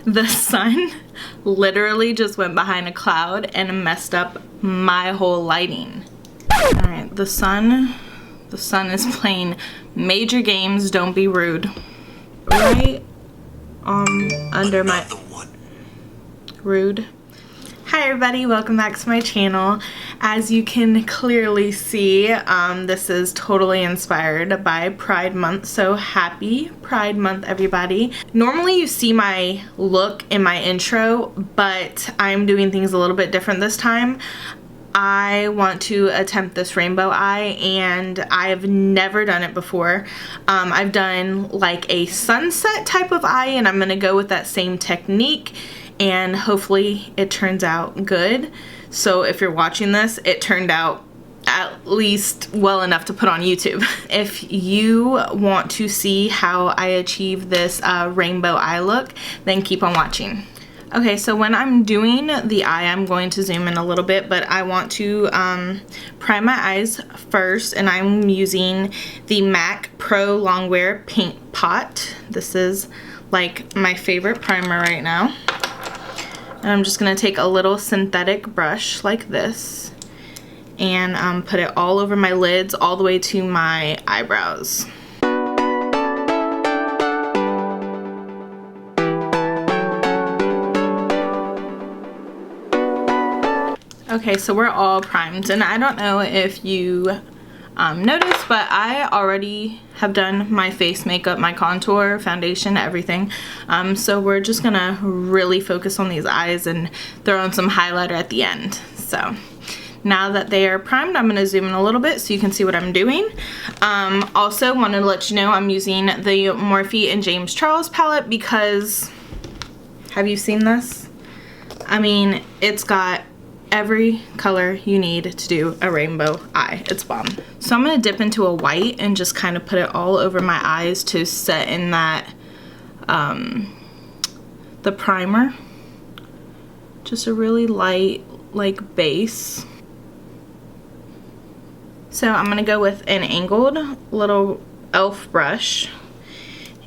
The sun literally just went behind a cloud and messed up my whole lighting. Alright, the sun is playing major games, don't be rude. Right under my rude. Hi everybody, welcome back to my channel. As you can clearly see, this is totally inspired by Pride Month, so happy Pride Month everybody. Normally you see my look in my intro, but I'm doing things a little bit different this time. I want to attempt this rainbow eye, and I've never done it before. I've done like a sunset type of eye, and I'm gonna go with that same technique, and hopefully it turns out good. So if you're watching this, it turned out at least well enough to put on YouTube. If you want to see how I achieve this rainbow eye look, then keep on watching. Okay, so when I'm doing the eye, I'm going to zoom in a little bit, but I want to prime my eyes first, and I'm using the MAC Pro Longwear Paint Pot. This is like my favorite primer right now. And I'm just going to take a little synthetic brush like this and put it all over my lids all the way to my eyebrows. Okay, so we're all primed, and I don't know if you noticed, but I already have done my face makeup, my contour, foundation, everything. So we're just gonna really focus on these eyes and throw in some highlighter at the end. So now that they are primed, I'm gonna zoom in a little bit so you can see what I'm doing. Also wanted to let you know I'm using the Morphe and James Charles palette because, have you seen this? I mean, it's got every color you need to do a rainbow eye. It's bomb. So I'm going to dip into a white and just kind of put it all over my eyes to set in that the primer. Just a really light like base. So I'm going to go with an angled little elf brush,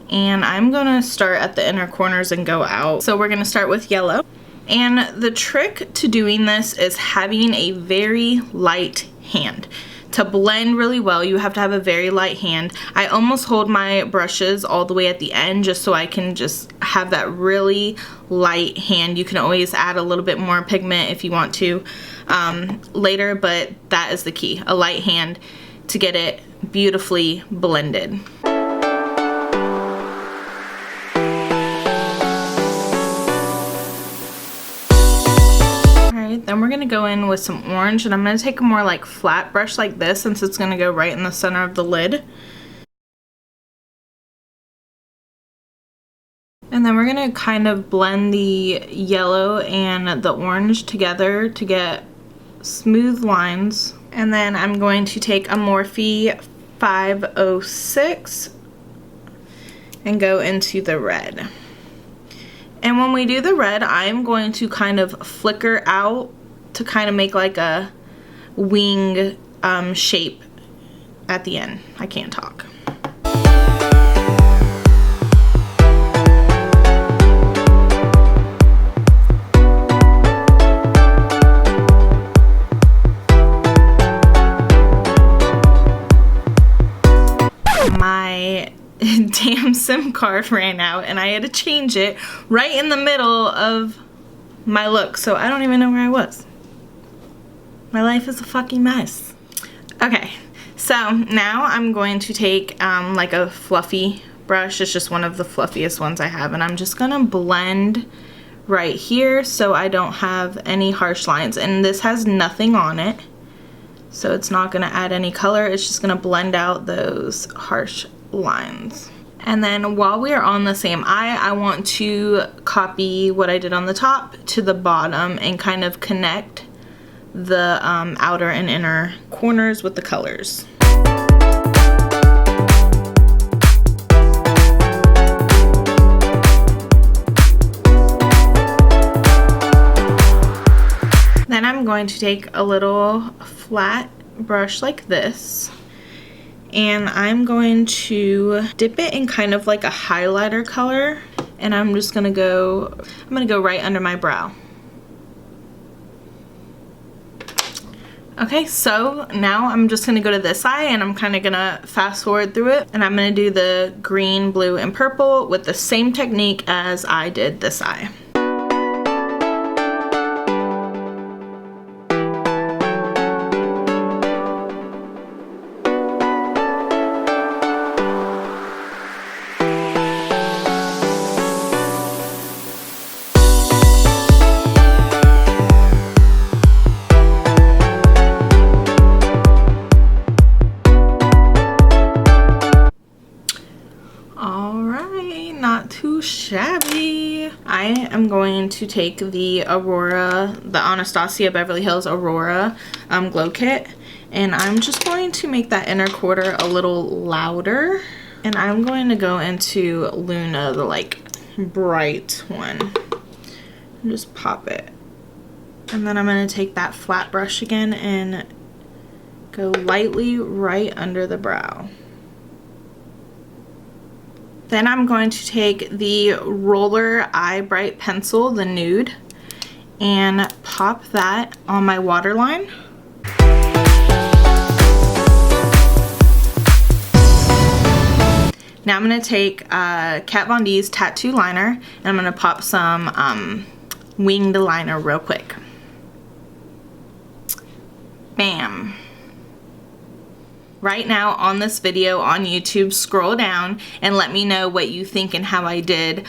and I'm going to start at the inner corners and go out. So we're going to start with yellow. And the trick to doing this is having a very light hand. To blend really well, you have to have a very light hand. I almost hold my brushes all the way at the end just so I can just have that really light hand. You can always add a little bit more pigment if you want to later, but that is the key, a light hand to get it beautifully blended. Then we're going to go in with some orange, and I'm going to take a more like flat brush like this since it's going to go right in the center of the lid. And then we're going to kind of blend the yellow and the orange together to get smooth lines. And then I'm going to take a Morphe 506 and go into the red. And when we do the red, I'm going to kind of flicker out to kind of make like a wing shape at the end. I can't talk. My damn SIM card ran out, and I had to change it right in the middle of my look, so I don't even know where I was. My life is a fucking mess. Okay, so now I'm going to take like a fluffy brush. It's just one of the fluffiest ones I have, and I'm just gonna blend right here so I don't have any harsh lines. And this has nothing on it, so it's not gonna add any color. It's just gonna blend out those harsh lines. And then while we are on the same eye, I want to copy what I did on the top to the bottom and kind of connect the outer and inner corners with the colors. Then I'm going to take a little flat brush like this, and I'm going to dip it in kind of like a highlighter color and I'm gonna go right under my brow. Okay, so now I'm just gonna go to this eye and I'm kind of gonna fast forward through it, and I'm gonna do the green, blue, and purple with the same technique as I did this eye. Not too shabby. I am going to take the Anastasia Beverly Hills Aurora glow kit, and I'm just going to make that inner quarter a little louder, and I'm going to go into Luna, the like bright one, and just pop it, and then I'm going to take that flat brush again and go lightly right under the brow. Then I'm going to take the Roller Eye Bright Pencil, the nude, and pop that on my waterline. Now I'm going to take Kat Von D's Tattoo Liner, and I'm going to pop some winged liner real quick. Bam. Right now on this video on YouTube, scroll down and let me know what you think and how I did.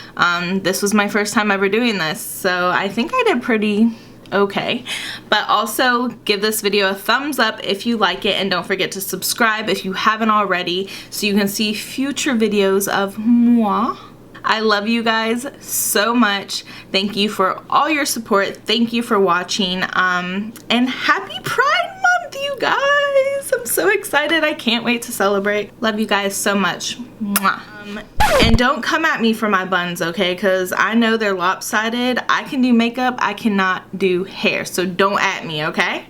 This was my first time ever doing this, so I think I did pretty okay. But also give this video a thumbs up if you like it, and don't forget to subscribe if you haven't already so you can see future videos of moi. I love you guys so much. Thank you for all your support. Thank you for watching, and happy Pride Month, you guys. I'm so excited. I can't wait to celebrate. Love you guys so much. Mwah. And don't come at me for my buns, okay? Because I know they're lopsided. I can do makeup. I cannot do hair. So don't at me, okay?